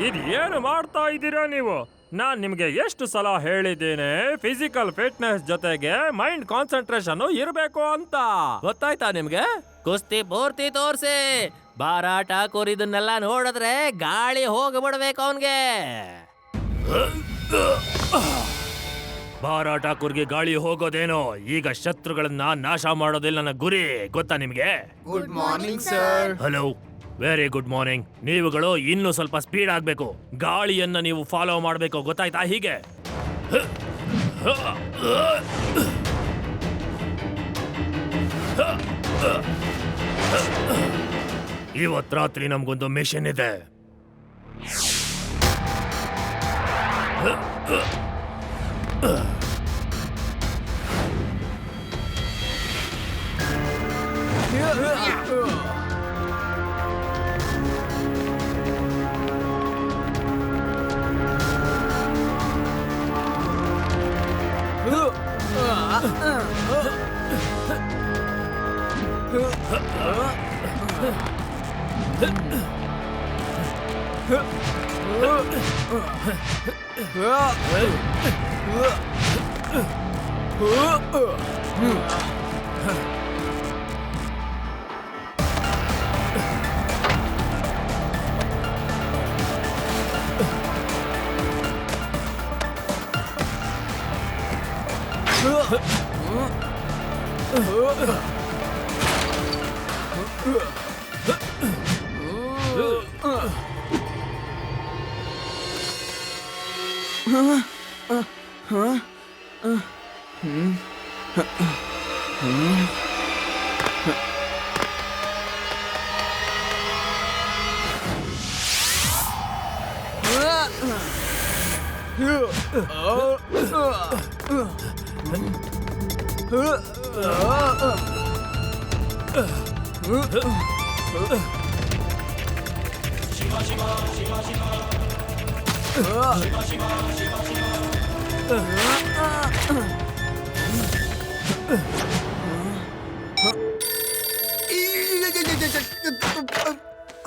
ಇದೇನು ಮಾಡ್ತಾ ಇದ್ದೀರಾ ನೀವು? ನಾನ್ ನಿಮ್ಗೆ ಎಷ್ಟು ಸಲ ಹೇಳಿದ್ದೀನಿ ಫಿಸಿಕಲ್ ಫಿಟ್ನೆಸ್ ಜೊತೆಗೆ ಮೈಂಡ್ ಕಾನ್ಸಂಟ್ರೇಷನ್ ಇರಬೇಕು ಅಂತ. ಗೊತ್ತಾಯ್ತಾ ನಿಮ್ಗೆ? ಕುಸ್ತಿ ಪೂರ್ತಿ ತೋರ್ಸಿ. ಬಾರಾ ಠಾಕೂರ್ ಇದನ್ನೆಲ್ಲ ನೋಡಿದ್ರೆ ಗಾಳಿ ಹೋಗ್ಬಿಡ್ಬೇಕು ಅವನ್ಗೆ. ಬಾರಾ ಠಾಕೂರ್ಗೆ ಗಾಳಿ ಹೋಗೋದೇನೋ. ಈಗ ಶತ್ರುಗಳನ್ನ ನಾಶ ಮಾಡೋದಿಲ್ಲ ನನ್ನ ಗುರಿ. ಗೊತ್ತಾ ನಿಮ್ಗೆ? Good morning sir. Hello, very good morning. ನೀವುಗಳು ಇನ್ನೂ ಸ್ವಲ್ಪ ಸ್ಪೀಡ್ ಆಗ್ಬೇಕು. ಗಾಳಿಯನ್ನ ನೀವು ಫಾಲೋ ಮಾಡ್ಬೇಕು. ಗೊತ್ತಾಯ್ತಾ? ಹೀಗೆ ಇವತ್ ರಾತ್ರಿ ನಮ್ಗೊಂದು ಮಿಷನ್ ಇದೆ.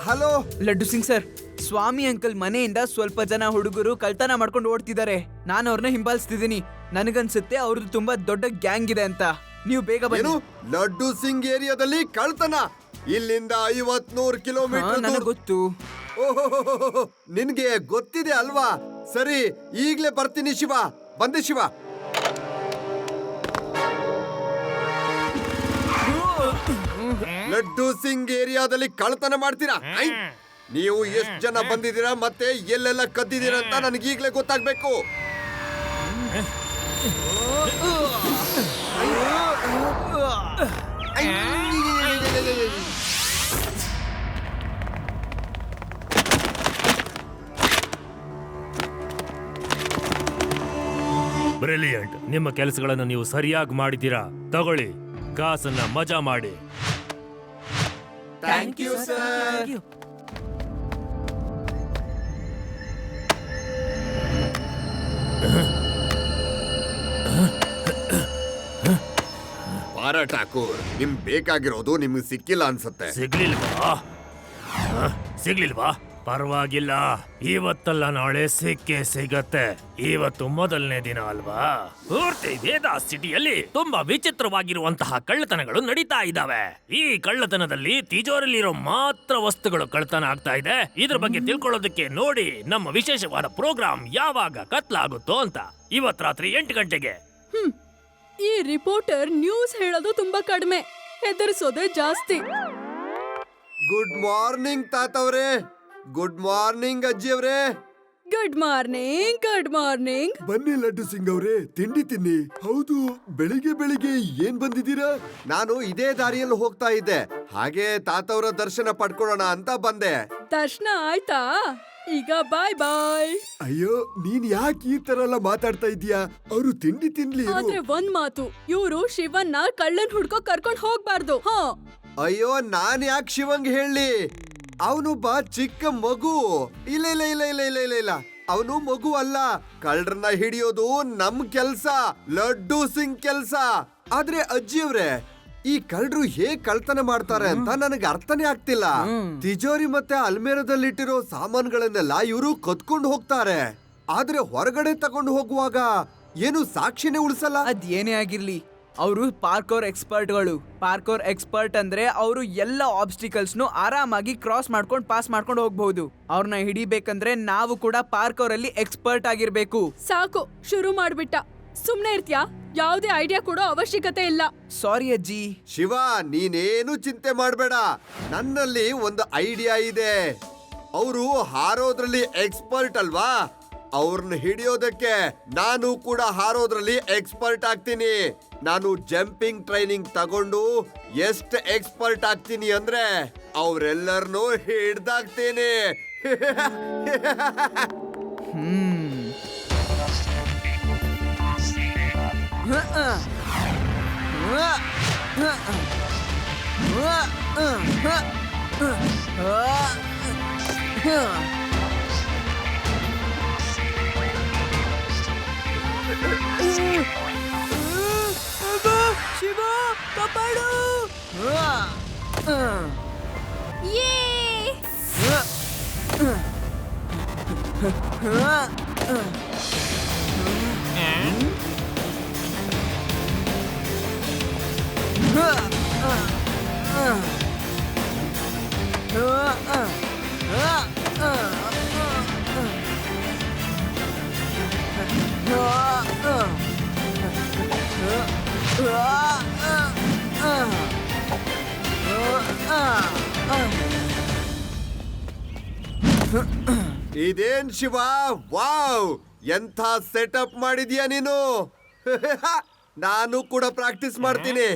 ಹಲೋ ಲಡ್ಡು ಸಿಂಗ್ ಸರ್, ಸ್ವಾಮಿ ಅಂಕಲ್ ಮನೆಯಿಂದ ಸ್ವಲ್ಪ ಜನ ಹುಡುಗರು ಕಳ್ತನ ಮಾಡ್ಕೊಂಡು ಓಡ್ತಿದ್ದಾರೆ. ನಾನು ಅವ್ರನ್ನ ಹಿಂಬಾಲಿಸ್ತಿದ್ದೀನಿ. ನನಗನ್ಸುತ್ತೆ ಅವ್ರದ್ದು ತುಂಬಾ ದೊಡ್ಡ ಗ್ಯಾಂಗ್ ಇದೆ ಅಂತ. ನೀವು ಬೇಗ ಬನ್ನಿ. ಲಡ್ಡು ಸಿಂಗ್ ಏರಿಯಾದಲ್ಲಿ ಕಳ್ತನ? ಇಲ್ಲಿಂದ 50-100 ಕಿಲೋಮೀಟರ್. ನನಗೆ ಗೊತ್ತು. ಓಹೋ, ನಿನ್ಗೆ ಗೊತ್ತಿದೆ ಅಲ್ವಾ? ಸರಿ, ಈಗ್ಲೇ ಬರ್ತೀನಿ ಶಿವ. ಬಂದೆ ಶಿವ. ಲಡ್ಡು ಸಿಂಗ್ ಏರಿಯಾದಲ್ಲಿ ಕಳ್ತನ ಮಾಡ್ತೀರಾ? ನೀವು ಎಷ್ಟು ಜನ ಬಂದಿದ್ದೀರಾ ಮತ್ತೆ ಎಲ್ಲೆಲ್ಲ ಕದ್ದಿದ್ದೀರಾ ಅಂತ ನನಗೀಗ್ಲೇ ಗೊತ್ತಾಗ್ಬೇಕು. ಬ್ರಿಲಿಯಂಟ್. ನಿಮ್ಮ ಕೆಲಸಗಳನ್ನು ನೀವು ಸರಿಯಾಗಿ ಮಾಡಿದ್ದೀರಾ. ತಗೊಳ್ಳಿ, ಕಾಸನ್ನ ಮಜಾ ಮಾಡಿ. Thank you sir. ಬಾರಾ ಠಾಕೂರ್, ನಿಮ್ ಬೇಕಾಗಿರೋದು ನಿಮ್ಗೆ ಸಿಕ್ಕಿಲ್ಲ ಅನ್ಸುತ್ತೆ. ಸಿಗ್ಲಿಲ್ವಾ? ಪರವಾಗಿಲ್ಲ, ಇವತ್ತಲ್ಲ ನಾಳೆ ಸಿಕ್ಕೇ ಸಿಗತ್ತೆ. ಇವತ್ತು ಮೊದಲನೇ ದಿನ ಅಲ್ವಾ? ಪೂರ್ತಿ ವೇದಾಸ್ ಸಿಟಿಯಲ್ಲಿ ತುಂಬಾ ವಿಚಿತ್ರವಾಗಿರುವಂತಹ ಕಳ್ಳತನಗಳು ನಡೀತಾ ಇದ್ದಾವೆ. ಈ ಕಳ್ಳತನದಲ್ಲಿ ತಿಜೋರಿಲಿರೋ ಮಾತ್ರ ವಸ್ತುಗಳು ಕಳ್ಳತನ ಆಗ್ತಾ ಇದೆ. ಇದ್ರ ಬಗ್ಗೆ ತಿಳ್ಕೊಳ್ಳೋದಕ್ಕೆ ನೋಡಿ ನಮ್ಮ ವಿಶೇಷವಾದ ಪ್ರೋಗ್ರಾಮ್ ಯಾವಾಗ ಕತ್ಲಾಗುತ್ತೋ ಅಂತ. ಇವತ್ ರಾತ್ರಿ 8 ಗಂಟೆಗೆ. ಈ ರಿಪೋರ್ಟರ್ ನ್ಯೂಸ್ ಹೇಳೋದು ತುಂಬಾ ಕಡಿಮೆ, ಹೆದರ್ಸೋದೇ ಜಾಸ್ತಿ. ಗುಡ್ ಮಾರ್ನಿಂಗ್ ತಾತವ್ರೆ. ಗುಡ್ ಮಾರ್ನಿಂಗ್ ಅಜ್ಜಿ ಅವ್ರೆ. Good morning. Good morning. ಬನ್ನಿ ಲಡ್ಡು ಸಿಂಗ್ ಅವ್ರೆ, ತಿಂಡಿ ತಿನ್ನಿ. ಹೌದು, ಬೆಳಿಗ್ಗೆ ಬೆಳಿಗ್ಗೆ ಏನ್ ಬಂದಿದ್ದೀರಾ? ನಾನು ಇದೇ ದಾರಿಯಲ್ಲಿ ಹೋಗ್ತಾ ಇದ್ದೆ, ಹಾಗೆ ತಾತವ್ರ ದರ್ಶನ ಪಡ್ಕೊಳ್ಳೋಣ ಅಂತ ಬಂದೆ. ದರ್ಶನ ಆಯ್ತಾ? ಈಗ ಬಾಯ್ ಬಾಯ್. ಅಯ್ಯೋ, ನೀನ್ ಯಾಕೆ ಈ ತರ ಎಲ್ಲ ಮಾತಾಡ್ತಾ ಇದೀಯಾ? ಅವರು ತಿಂಡಿ ತಿನ್ಲಿ. ಆದ್ರೆ ಒಂದ್ ಮಾತು, ಇವ್ರು ಶಿವನ್ನ ಕಳ್ಳನ್ ಹುಡ್ಕೋ ಕರ್ಕೊಂಡ್ ಹೋಗ್ಬಾರ್ದು. ಅಯ್ಯೋ ನಾನ್ ಯಾಕೆ ಶಿವಂಗ್ ಹೇಳಿ, ಅವನೊಬ್ಬ ಚಿಕ್ಕ ಮಗು. ಇಲ್ಲ ಇಲ್ಲ ಇಲ್ಲ ಇಲ್ಲ ಇಲ್ಲ ಇಲ್ಲ ಇಲ್ಲ, ಅವನು ಮಗು ಅಲ್ಲ. ಕಳ್ಳರನ್ನ ಹಿಡಿಯೋದು ನಮ್ ಕೆಲ್ಸ, ಲಡ್ಡು ಸಿಂಗ್ ಕೆಲ್ಸ. ಆದ್ರೆ ಅಜ್ಜಿಯವ್ರೆ, ಈ ಕಳ್ಳರು ಹೇಗ್ ಕಳ್ತನ ಮಾಡ್ತಾರೆ ಅಂತ ನನಗೆ ಅರ್ಥನೇ ಆಗ್ತಿಲ್ಲ. ತಿಜೋರಿ ಮತ್ತೆ ಅಲ್ಮೇರದಲ್ಲಿಟ್ಟಿರೋ ಸಾಮಾನುಗಳನ್ನೆಲ್ಲ ಇವರು ಕದ್ಕೊಂಡು ಹೋಗ್ತಾರೆ, ಆದ್ರೆ ಹೊರಗಡೆ ತಗೊಂಡು ಹೋಗುವಾಗ ಏನು ಸಾಕ್ಷಿನೇ ಉಳಿಸಲ್ಲ. ಅದ್ ಏನೇ ಆಗಿರ್ಲಿ, ಅವರು ಪಾರ್ಕೋರ್ ಎಕ್ಸ್ಪರ್ಟ್ಗಳು. ಪಾರ್ಕೋರ್ ಎಕ್ಸ್ಪರ್ಟ್ ಅಂದ್ರೆ ಅವರು ಎಲ್ಲ ಆಬ್ಸ್ಟಿಕಲ್ಸ್ನು ಆರಾಮಾಗಿ ಕ್ರಾಸ್ ಮಾಡ್ಕೊಂಡು ಪಾಸ್ ಮಾಡ್ಕೊಂಡು ಹೋಗ್ಬಹುದು. ಅವ್ರನ್ನ ಹಿಡಿಬೇಕಂದ್ರೆ ನಾವು ಕೂಡ ಪಾರ್ಕೋರ್ ಅಲ್ಲಿ ಎಕ್ಸ್ಪರ್ಟ್ ಆಗಿರ್ಬೇಕು. ಸಾಕು, ಶುರು ಮಾಡ್ಬಿಟ್ಟ. ಸುಮ್ನೆ ಇರ್ತ್ಯಾ? ಯಾವ್ದೇ ಐಡಿಯಾ ಕೊಡೋ ಅವಶ್ಯಕತೆ ಇಲ್ಲ. ಸಾರಿ ಅಜ್ಜಿ. ಶಿವ, ನೀನೇನು ಚಿಂತೆ ಮಾಡ್ಬೇಡ, ನನ್ನಲ್ಲಿ ಒಂದು ಐಡಿಯಾ ಇದೆ. ಅವರು ಹಾರೋದ್ರಲ್ಲಿ ಎಕ್ಸ್ಪರ್ಟ್ ಅಲ್ವಾ, ಅವ್ರನ್ನ ಹಿಡಿಯೋದಕ್ಕೆ ನಾನು ಕೂಡ ಹಾರೋದ್ರಲ್ಲಿ ಎಕ್ಸ್ಪರ್ಟ್ ಆಗ್ತೀನಿ. ನಾನು ಜಂಪಿಂಗ್ ಟ್ರೈನಿಂಗ್ ತಗೊಂಡು ಎಷ್ಟು ಎಕ್ಸ್ಪರ್ಟ್ ಆಗ್ತೀನಿ ಅಂದ್ರೆ ಅವ್ರೆಲ್ಲರನ್ನೂ ಹಿಡ್ದಾಕ್ತೀನಿ. ಶಿವ, ಕಾಪಾಡು! ಇದೇನ್ ಶಿವ, ವಾವ್, ಎಂಥ ಸೆಟಪ್ ಮಾಡಿದ್ಯಾ ನೀನು. ನಾನು ಕೂಡ ಪ್ರಾಕ್ಟೀಸ್ ಮಾಡ್ತೀನಿ.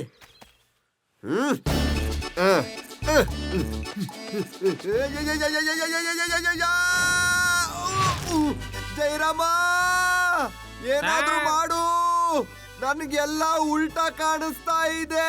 ಜಯರಾಮ, ಏನಾದ್ರೂ ಮಾಡು, ನನ್ಗೆಲ್ಲ ಉಲ್ಟಾ ಕಾಣಿಸ್ತಾ ಇದೆ.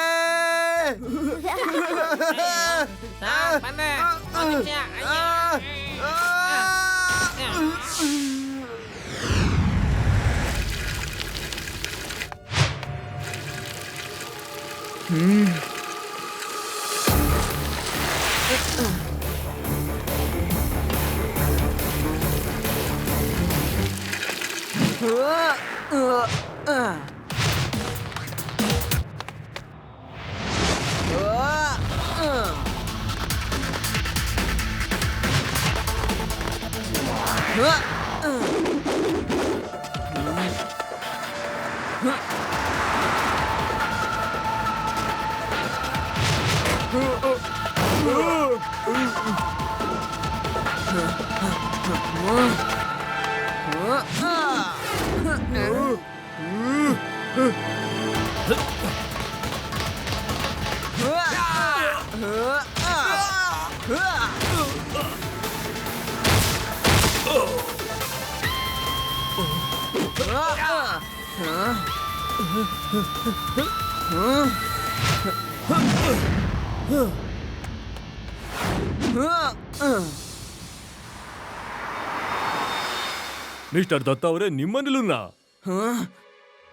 ಮಿಸ್ಟರ್ ದತ್ತ ಅವರೇ, ನಿಮ್ಮನೇಲೂನಾ?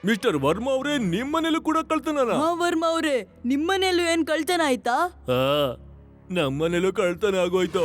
ಮಿಸ್ಟರ್ ವರ್ಮಾ ಅವರೇ, ನಿಮ್ಮನೇಲೂ ಕೂಡ ಕಳ್ತನನಾ? ವರ್ಮ ಅವ್ರೆ, ನಿಮ್ಮನೇಲೂ ಏನ್ ಕಳ್ತನ ಆಯ್ತಾ? ನಮ್ಮನೇಲೂ ಕಳ್ತನ ಆಗೋಯ್ತು.